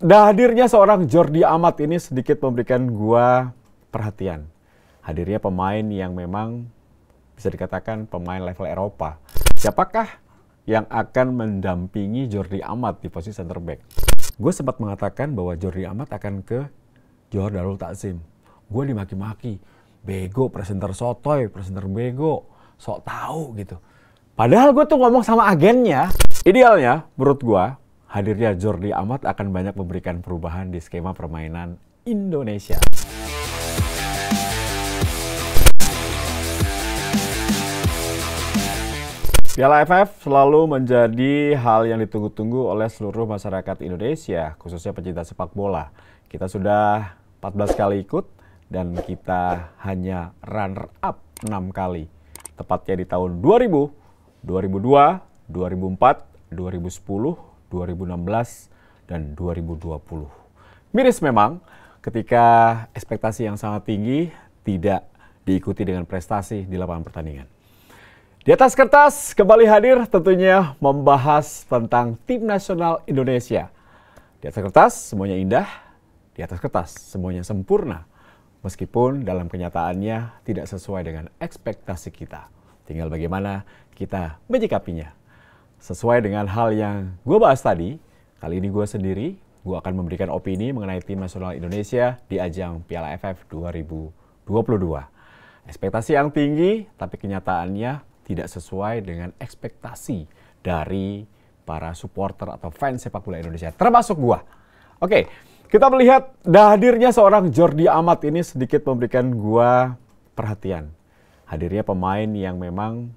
Hadirnya seorang Jordi Amat ini sedikit memberikan gua perhatian. Hadirnya pemain yang memang bisa dikatakan pemain level Eropa. Siapakah yang akan mendampingi Jordi Amat di posisi center back? Gue sempat mengatakan bahwa Jordi Amat akan ke Johor Darul Takzim. Gue dimaki-maki, bego, presenter sotoy, presenter bego, sok tahu gitu. Padahal gue tuh ngomong sama agennya. Idealnya menurut gue, hadirnya Jordi Amat akan banyak memberikan perubahan di skema permainan Indonesia. Piala AFF selalu menjadi hal yang ditunggu-tunggu oleh seluruh masyarakat Indonesia, khususnya pecinta sepak bola. Kita sudah 14 kali ikut dan kita hanya runner up 6 kali. Tepatnya di tahun 2000, 2002, 2004, 2010, 2016, dan 2020. Miris memang ketika ekspektasi yang sangat tinggi tidak diikuti dengan prestasi di lapangan pertandingan. Di atas kertas kembali hadir tentunya membahas tentang tim nasional Indonesia. Di atas kertas semuanya indah, di atas kertas semuanya sempurna. Meskipun dalam kenyataannya tidak sesuai dengan ekspektasi kita. Tinggal bagaimana kita menyikapinya. Sesuai dengan hal yang gue bahas tadi, kali ini gue sendiri, gue akan memberikan opini mengenai tim nasional Indonesia di ajang Piala AFF 2022. Ekspektasi yang tinggi, tapi kenyataannya tidak sesuai dengan ekspektasi dari para supporter atau fans sepak bola Indonesia, termasuk gue. Oke, kita melihat hadirnya seorang Jordi Amat ini sedikit memberikan gue perhatian. Hadirnya pemain yang memang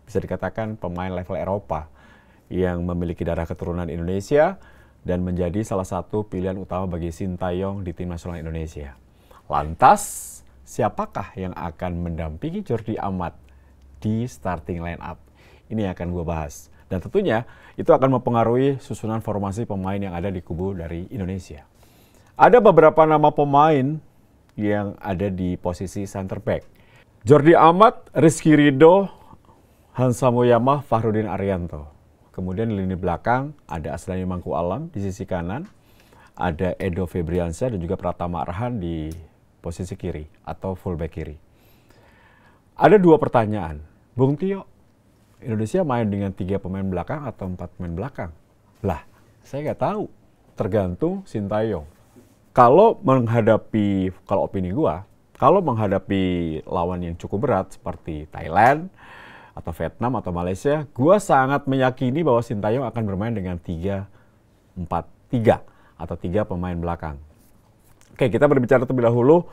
bisa dikatakan pemain level Eropa yang memiliki darah keturunan Indonesia dan menjadi salah satu pilihan utama bagi Sintayong di tim nasional Indonesia. Lantas, siapakah yang akan mendampingi Jordi Amat di starting line up? Ini yang akan gue bahas. Dan tentunya itu akan mempengaruhi susunan formasi pemain yang ada di kubu dari Indonesia. Ada beberapa nama pemain yang ada di posisi center back. Jordi Amat, Rizky Ridho, Hansa Muyama, Fahrudin Arianto. Kemudian di lini belakang ada Aslani Mangku Alam di sisi kanan. Ada Edo Febriansyah dan juga Pratama Arhan di posisi kiri atau fullback kiri. Ada dua pertanyaan. Bung Tio, Indonesia main dengan 3 pemain belakang atau 4 pemain belakang? Lah, saya nggak tahu. Tergantung Sintayong. Kalau opini gua, kalau menghadapi lawan yang cukup berat seperti Thailand atau Vietnam atau Malaysia, gua sangat meyakini bahwa Sintayong akan bermain dengan 3-4-3 atau 3 pemain belakang. Oke, kita berbicara terlebih dahulu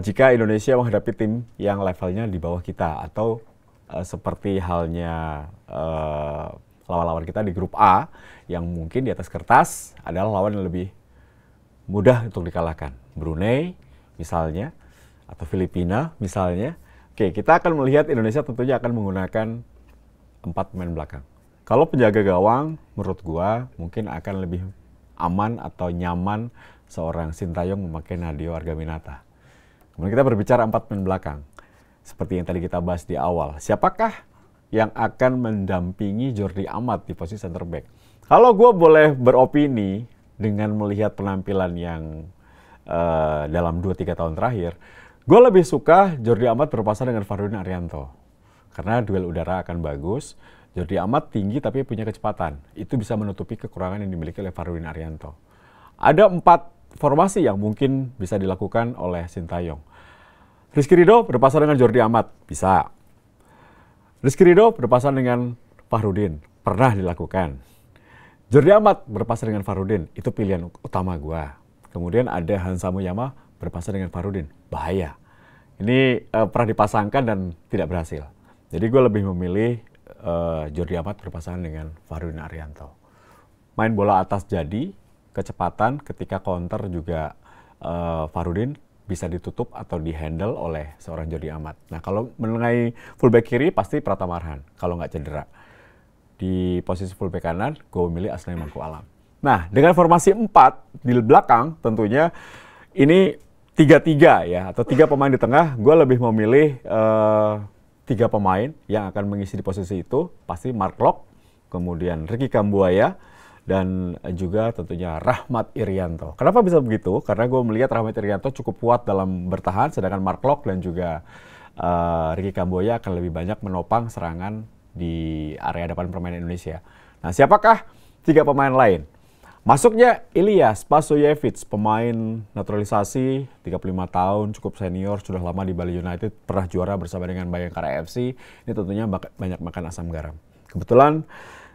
jika Indonesia menghadapi tim yang levelnya di bawah kita atau seperti halnya lawan-lawan kita di grup A yang mungkin di atas kertas adalah lawan yang lebih mudah untuk dikalahkan. Brunei misalnya atau Filipina misalnya. Oke, kita akan melihat Indonesia tentunya akan menggunakan 4 pemain belakang. Kalau penjaga gawang menurut gua mungkin akan lebih aman atau nyaman seorang Sintayong memakai Nadeo Argaminata. Kemudian kita berbicara 4 pemain belakang. Seperti yang tadi kita bahas di awal. Siapakah yang akan mendampingi Jordi Amat di posisi center back? Kalau gue boleh beropini dengan melihat penampilan yang dalam 2-3 tahun terakhir, gue lebih suka Jordi Amat berpasangan dengan Fahrudin Arianto. Karena duel udara akan bagus. Jordi Amat tinggi tapi punya kecepatan. Itu bisa menutupi kekurangan yang dimiliki oleh Fahrudin Arianto. Ada 4 formasi yang mungkin bisa dilakukan oleh Sintayong. Rizky Ridho berpasangan dengan Jordi Amat, bisa. Rizky Ridho berpasangan dengan Fahrudin, pernah dilakukan. Jordi Amat berpasangan dengan Fahrudin, itu pilihan utama gua. Kemudian ada Hansa Muyama berpasangan dengan Fahrudin, bahaya. Ini pernah dipasangkan dan tidak berhasil. Jadi gue lebih memilih Jordi Amat berpasangan dengan Fahrudin Arianto. Main bola atas jadi, kecepatan ketika counter juga Fahrudin bisa ditutup atau dihandle oleh seorang Jordi Amat. Nah, kalau mengenai fullback kiri pasti Pratama Arhan kalau nggak cedera. Di posisi fullback kanan, gue memilih Aslani Mangku Alam. Nah, dengan formasi 4 di belakang tentunya ini 3-3 ya, atau 3 pemain di tengah, gue lebih memilih 3 pemain yang akan mengisi di posisi itu. Pasti Mark Locke, kemudian Ricky Kambuaya, dan juga tentunya Rahmat Irianto. Kenapa bisa begitu? Karena gue melihat Rahmat Irianto cukup kuat dalam bertahan, sedangkan Mark Locke dan juga Ricky Kamboja akan lebih banyak menopang serangan di area depan permainan Indonesia. Nah, siapakah 3 pemain lain? Masuknya Ilyas Spasojevic, pemain naturalisasi, 35 tahun, cukup senior, sudah lama di Bali United, pernah juara bersama dengan Bayangkara FC. Ini tentunya banyak makan asam garam. Kebetulan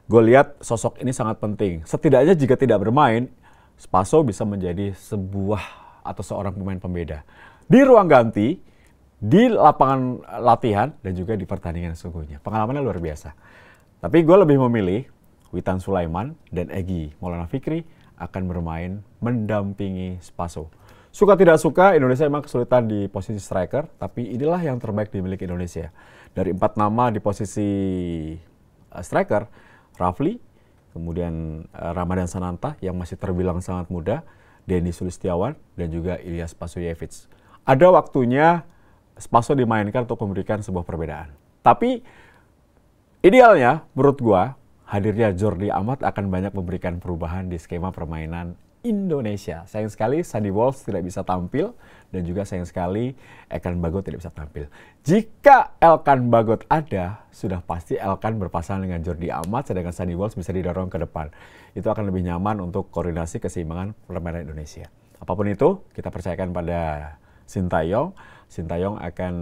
gue lihat sosok ini sangat penting. Setidaknya jika tidak bermain, Spaso bisa menjadi sebuah atau seorang pemain pembeda. Di ruang ganti, di lapangan latihan, dan juga di pertandingan sesungguhnya. Pengalamannya luar biasa. Tapi gue lebih memilih Witan Sulaiman dan Egy Maulana Fikri akan bermain mendampingi Spaso. Suka tidak suka, Indonesia memang kesulitan di posisi striker, tapi inilah yang terbaik dimiliki Indonesia. Dari 4 nama di posisi striker, Rafli, kemudian Ramadan Sananta yang masih terbilang sangat muda, Denny Sulistiawan, dan juga Ilyas Spasojevic. Ada waktunya Spaso dimainkan untuk memberikan sebuah perbedaan. Tapi idealnya menurut gua, hadirnya Jordi Amat akan banyak memberikan perubahan di skema permainan Indonesia. Sayang sekali Sandy Walsh tidak bisa tampil dan juga sayang sekali Elkan Bagot tidak bisa tampil. Jika Elkan Bagot ada, sudah pasti Elkan berpasangan dengan Jordi Amat, sedangkan Sandy Walsh bisa didorong ke depan. Itu akan lebih nyaman untuk koordinasi keseimbangan permainan Indonesia. Apapun itu, kita percayakan pada Sintayong. Sintayong akan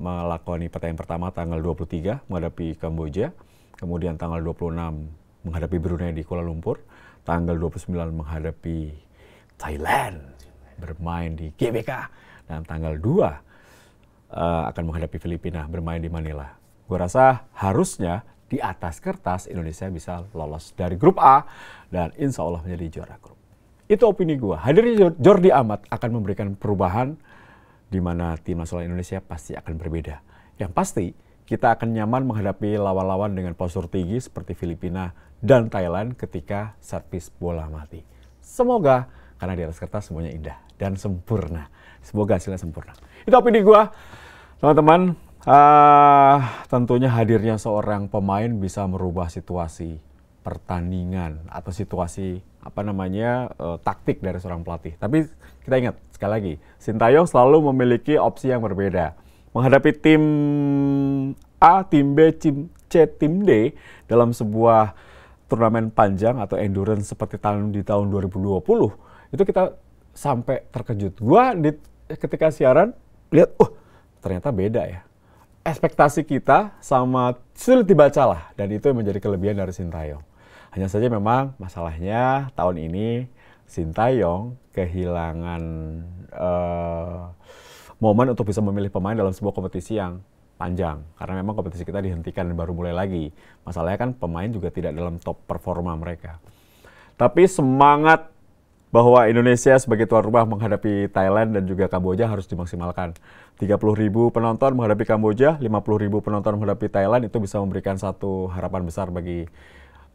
melakoni pertandingan pertama tanggal 23 menghadapi Kamboja. Kemudian tanggal 26 menghadapi Brunei di Kuala Lumpur. Tanggal 29 menghadapi Thailand, bermain di GBK. Dan tanggal 2 akan menghadapi Filipina, bermain di Manila. Gue rasa harusnya di atas kertas Indonesia bisa lolos dari grup A dan insya Allah menjadi juara grup. Itu opini gue. Hadirnya Jordi Amat akan memberikan perubahan di mana tim nasional Indonesia pasti akan berbeda. Yang pasti, kita akan nyaman menghadapi lawan-lawan dengan postur tinggi seperti Filipina dan Thailand ketika servis bola mati. Semoga, karena di atas kertas semuanya indah dan sempurna. Semoga hasilnya sempurna. Itu opini gue, teman-teman. Tentunya hadirnya seorang pemain bisa merubah situasi pertandingan atau situasi taktik dari seorang pelatih. Tapi kita ingat, sekali lagi, Sintayong selalu memiliki opsi yang berbeda. Menghadapi tim A, tim B, tim C, tim D dalam sebuah turnamen panjang atau endurance seperti di tahun 2020, itu kita sampai terkejut. Gua ketika siaran lihat, ternyata beda ya. Ekspektasi kita sama sulit dibacalah, dan itu yang menjadi kelebihan dari Sintayong. Hanya saja memang masalahnya tahun ini Sintayong kehilangan momen untuk bisa memilih pemain dalam sebuah kompetisi yang panjang. Karena memang kompetisi kita dihentikan dan baru mulai lagi. Masalahnya kan pemain juga tidak dalam top performa mereka. Tapi semangat bahwa Indonesia sebagai tuan rumah menghadapi Thailand dan juga Kamboja harus dimaksimalkan. 30.000 penonton menghadapi Kamboja, 50.000 penonton menghadapi Thailand, itu bisa memberikan satu harapan besar bagi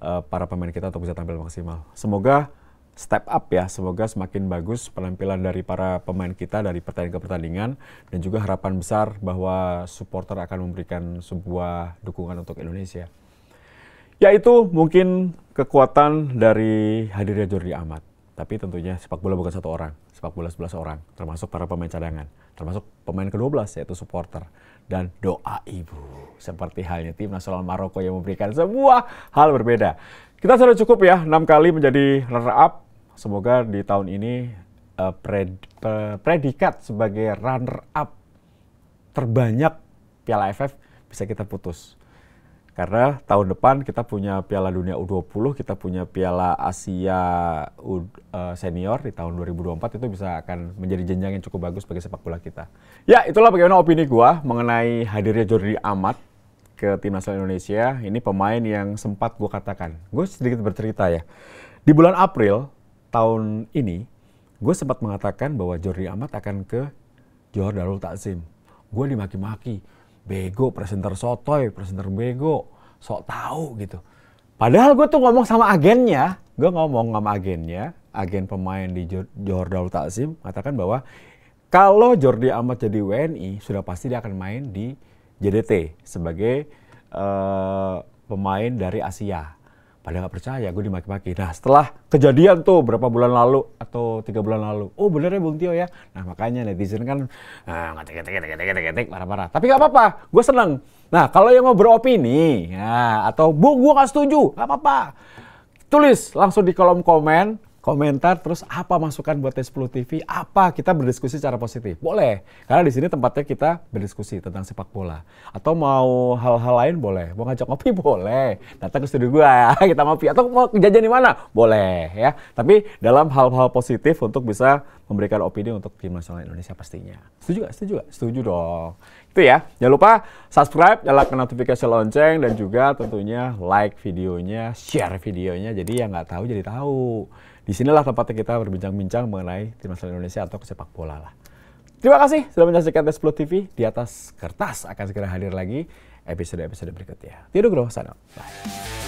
para pemain kita untuk bisa tampil maksimal. Semoga step up ya, semoga semakin bagus penampilan dari para pemain kita dari pertandingan ke pertandingan, dan juga harapan besar bahwa supporter akan memberikan sebuah dukungan untuk Indonesia. Yaitu mungkin kekuatan dari hadirnya Jordi Amat. Tapi tentunya sepak bola bukan satu orang, sepak bola 11 orang, termasuk para pemain cadangan, termasuk pemain ke-12 yaitu supporter, dan doa ibu. Seperti halnya tim nasional Maroko yang memberikan sebuah hal berbeda. Kita sudah cukup ya, 6 kali menjadi runner-up. Semoga di tahun ini predikat sebagai runner-up terbanyak Piala AFF bisa kita putus. Karena tahun depan kita punya Piala Dunia U20, kita punya Piala Asia Senior di tahun 2024, itu bisa akan menjadi jenjang yang cukup bagus bagi sepak bola kita. Ya, itulah bagaimana opini gua mengenai hadirnya Jordi Amat ke tim nasional Indonesia. Ini pemain yang sempat gua katakan. Gue sedikit bercerita ya. Di bulan April tahun ini, gue sempat mengatakan bahwa Jordi Amat akan ke Johor Darul Takzim. Gue dimaki-maki. Bego, presenter sotoy, presenter bego, sok tahu gitu. Padahal gue tuh ngomong sama agennya, agen pemain di Johor Darul Takzim, mengatakan bahwa kalau Jordi Amat jadi WNI, sudah pasti dia akan main di JDT sebagai pemain dari Asia. Pada nggak percaya, gue dimaki-maki. Nah setelah kejadian tuh berapa bulan lalu atau 3 bulan lalu, oh bener ya Bung Tio ya. Nah makanya netizen kan ngetik marah-marah. Tapi nggak apa-apa, gue seneng. Nah kalau yang mau beropini, ya, atau Bung gue nggak setuju, nggak apa-apa. Tulis langsung di kolom komentar, terus apa masukan buat T10 TV, apa kita berdiskusi secara positif. Boleh, karena di sini tempatnya kita berdiskusi tentang sepak bola. Atau mau hal-hal lain boleh, mau ngajak ngopi boleh, datang ke studio gua kita ngopi. Atau mau jajan di mana? Boleh ya. Tapi dalam hal-hal positif untuk bisa memberikan opini untuk tim nasional Indonesia pastinya. Setuju gak? Setuju gak? Setuju dong. Itu ya. Jangan lupa subscribe, nyalakan notifikasi lonceng, dan juga tentunya like videonya, share videonya. Jadi yang nggak tahu jadi tahu. Disinilah tempatnya kita berbincang-bincang mengenai tim nasional Indonesia atau sepak bola lah. Terima kasih sudah menyaksikan T10 TV. Di atas kertas akan segera hadir lagi episode-episode berikutnya. Tio Nugroho, sana. Bye.